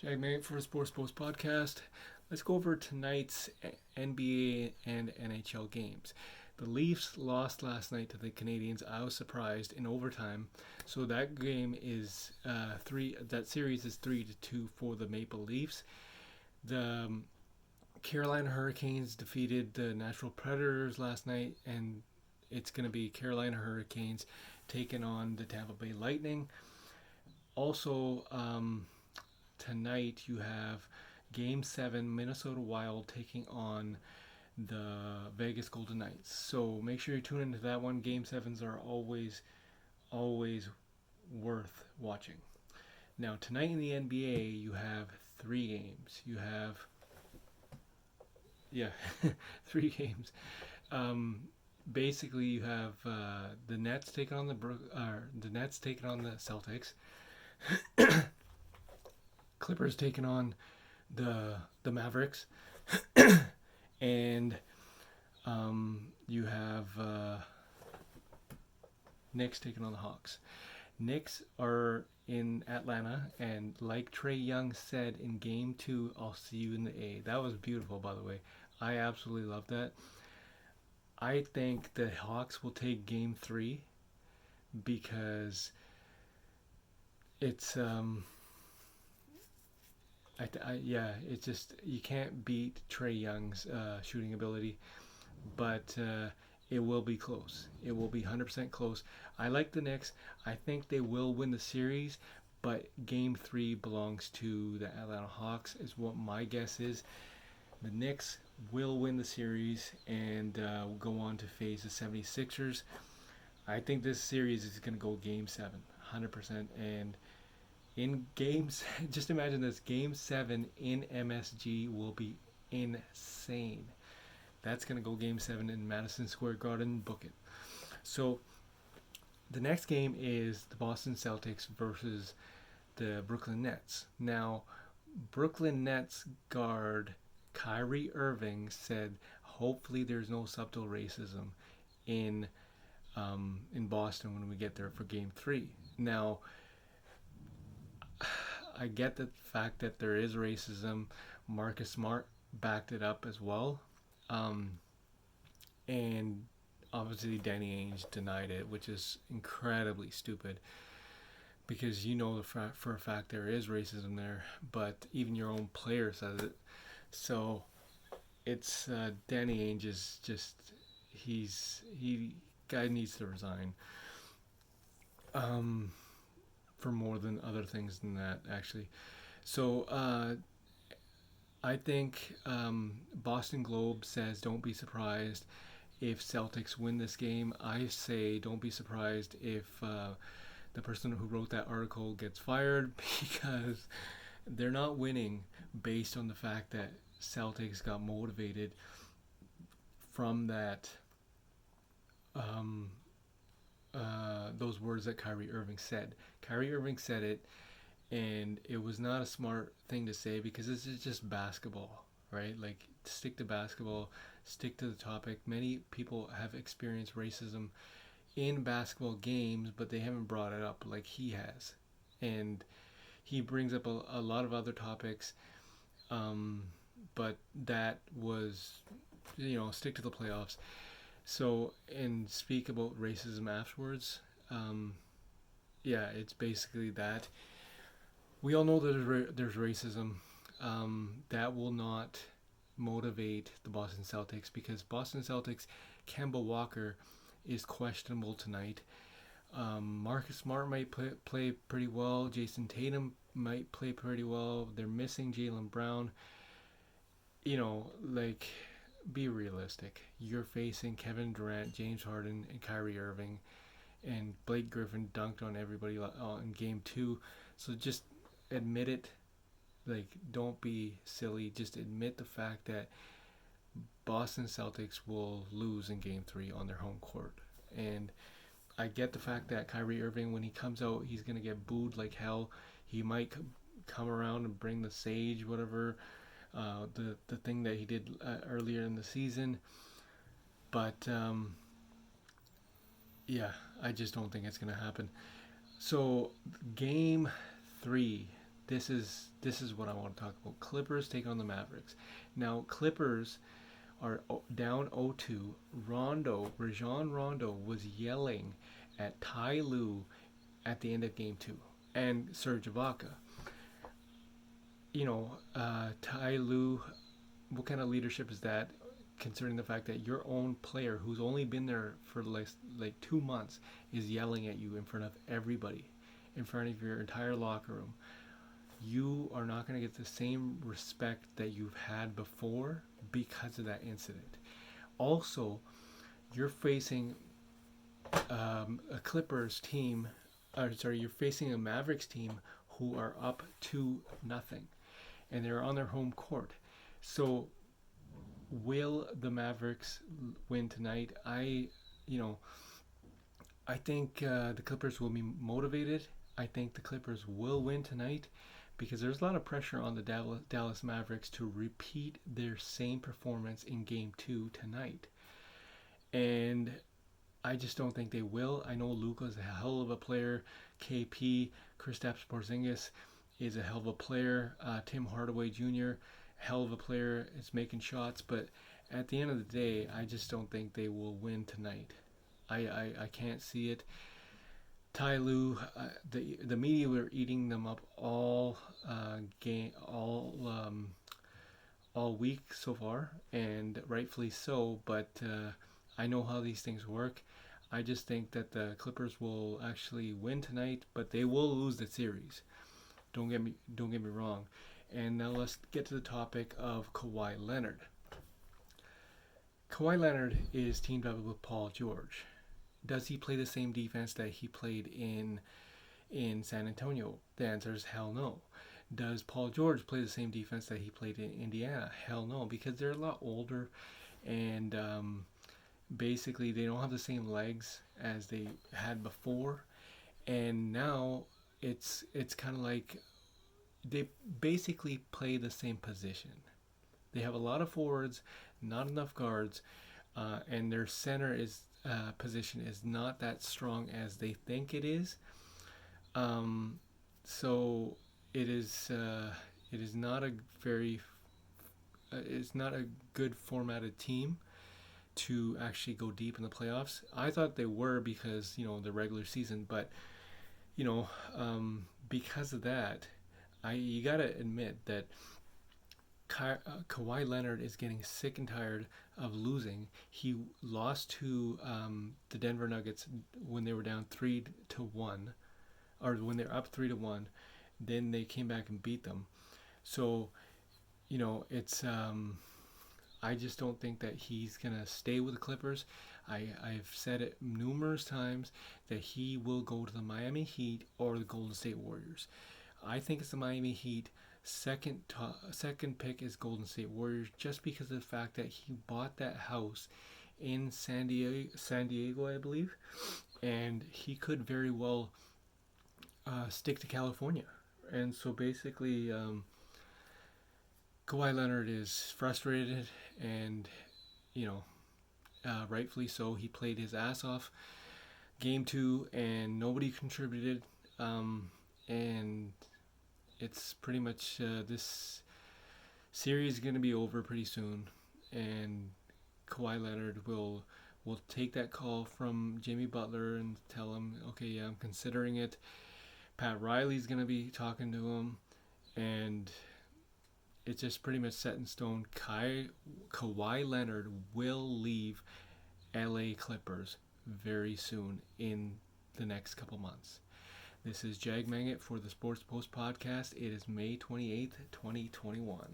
Segment for the Sports Post podcast. Let's go over tonight's NBA and NHL games. The Leafs lost last night to the Canadiens. I was surprised in overtime. So that game is three. That series is 3-2 for the Maple Leafs. The Carolina Hurricanes defeated the Nashville Predators last night, and it's going to be Carolina Hurricanes taking on the Tampa Bay Lightning. Also, tonight you have Game 7, Minnesota Wild taking on the Vegas Golden Knights. So make sure you tune into that one. Game 7s are always worth watching. Now, tonight in the NBA, you have 3 games. You have, three games. Basically, you have the Nets taking on the Nets taking on the Celtics. Clippers taking on the Mavericks, and you have Knicks taking on the Hawks. Knicks are in Atlanta, and like Trae Young said in Game 2, I'll see you in the A. That was beautiful, by the way. I absolutely love that. I think the Hawks will take Game 3 because it's it's just you can't beat Trae Young's shooting ability, but it will be close. It will be 100% close. I like the Knicks. I think they will win the series, but Game 3 belongs to the Atlanta Hawks is what my guess is. The Knicks will win the series and go on to face the 76ers. I think this series is going to go Game 7, 100%. And in games, just imagine this, Game 7 in MSG will be insane. That's going to go Game 7 in Madison Square Garden. Book it. So the next game is the Boston Celtics versus the Brooklyn Nets. Now, Brooklyn Nets guard Kyrie Irving said hopefully there's no subtle racism in Boston when we get there for Game 3. Now, I get the fact that there is racism. Marcus Smart backed it up as well. And obviously Danny Ainge denied it, which is incredibly stupid because you know for a fact there is racism there, but even your own player says it. So it's Danny Ainge is just guy needs to resign. For more than other things than that, actually. So I think Boston Globe says don't be surprised if Celtics win this game. I say don't be surprised if the person who wrote that article gets fired because they're not winning based on the fact that Celtics got motivated from that those words that Kyrie Irving said. Kyrie Irving said it, and it was not a smart thing to say because this is just basketball, right? Like, stick to basketball, stick to the topic. Many people have experienced racism in basketball games, but they haven't brought it up like he has. And he brings up a lot of other topics, but that was, stick to the playoffs. So, and speak about racism afterwards. It's basically that. We all know there's racism. That will not motivate the Boston Celtics because Boston Celtics, Kemba Walker is questionable tonight. Marcus Smart might play pretty well. Jason Tatum might play pretty well. They're missing Jaylen Brown. Be realistic. You're facing Kevin Durant, James Harden, and Kyrie Irving, and Blake Griffin dunked on everybody in Game 2. So just admit it. Don't be silly. Just admit the fact that Boston Celtics will lose in Game 3 on their home court. And I get the fact that Kyrie Irving, when he comes out, he's going to get booed like hell. He might come around and bring the sage, whatever, the thing that he did earlier in the season. But, I just don't think it's going to happen. So, Game 3, this is what I want to talk about. Clippers take on the Mavericks. Now Clippers are down 0-2. Rajon Rondo was yelling at Ty Lue at the end of game 2 and Serge Ibaka. Ty Lue, what kind of leadership is that, considering the fact that your own player who's only been there for like 2 months is yelling at you in front of everybody, in front of your entire locker room? You are not going to get the same respect that you've had before because of that incident. Also, you're facing a Clippers team, you're facing a Mavericks team who are up 2-0, and they're on their home court. So, will the Mavericks win tonight? I think the Clippers will be motivated. I think the Clippers will win tonight because there's a lot of pressure on the Dallas Mavericks to repeat their same performance in Game 2 tonight. And I just don't think they will. I know Luka's a hell of a player. KP, Kristaps Porzingis is a hell of a player. Tim Hardaway Jr., hell of a player, is making shots. But at the end of the day, I just don't think they will win tonight. I can't see it. Ty Lue, the media were eating them up all week so far, and rightfully so. But I know how these things work. I just think that the Clippers will actually win tonight, but they will lose the series. Don't get me wrong. And now let's get to the topic of Kawhi Leonard. Kawhi Leonard is teamed up with Paul George. Does he play the same defense that he played in San Antonio? The answer is hell no. Does Paul George play the same defense that he played in Indiana? Hell no, because they're a lot older, and basically they don't have the same legs as they had before. And now it's kind of like they basically play the same position. They have a lot of forwards, not enough guards, and their center position is not that strong as they think it is. So it is not a it's not a good formatted team to actually go deep in the playoffs. I thought they were because the regular season, but because of that, you gotta admit that Kawhi Leonard is getting sick and tired of losing. He lost to the Denver Nuggets when they were down 3-1, or when they're up 3-1. Then they came back and beat them. So, it's I just don't think that he's gonna stay with the Clippers. I've said it numerous times that he will go to the Miami Heat or the Golden State Warriors. I think it's the Miami Heat. Second pick is Golden State Warriors, just because of the fact that he bought that house in San Diego, I believe, and he could very well stick to California. And so basically, Kawhi Leonard is frustrated, and rightfully so. He played his ass off Game 2, and nobody contributed, and it's pretty much this series is going to be over pretty soon, and Kawhi Leonard will take that call from Jimmy Butler and tell him, okay, yeah, I'm considering it. Pat Riley's going to be talking to him, and it's just pretty much set in stone. Kawhi Leonard will leave LA Clippers very soon in the next couple months. This is Jag Mangat for the Sports Post Podcast. It is May 28th, 2021.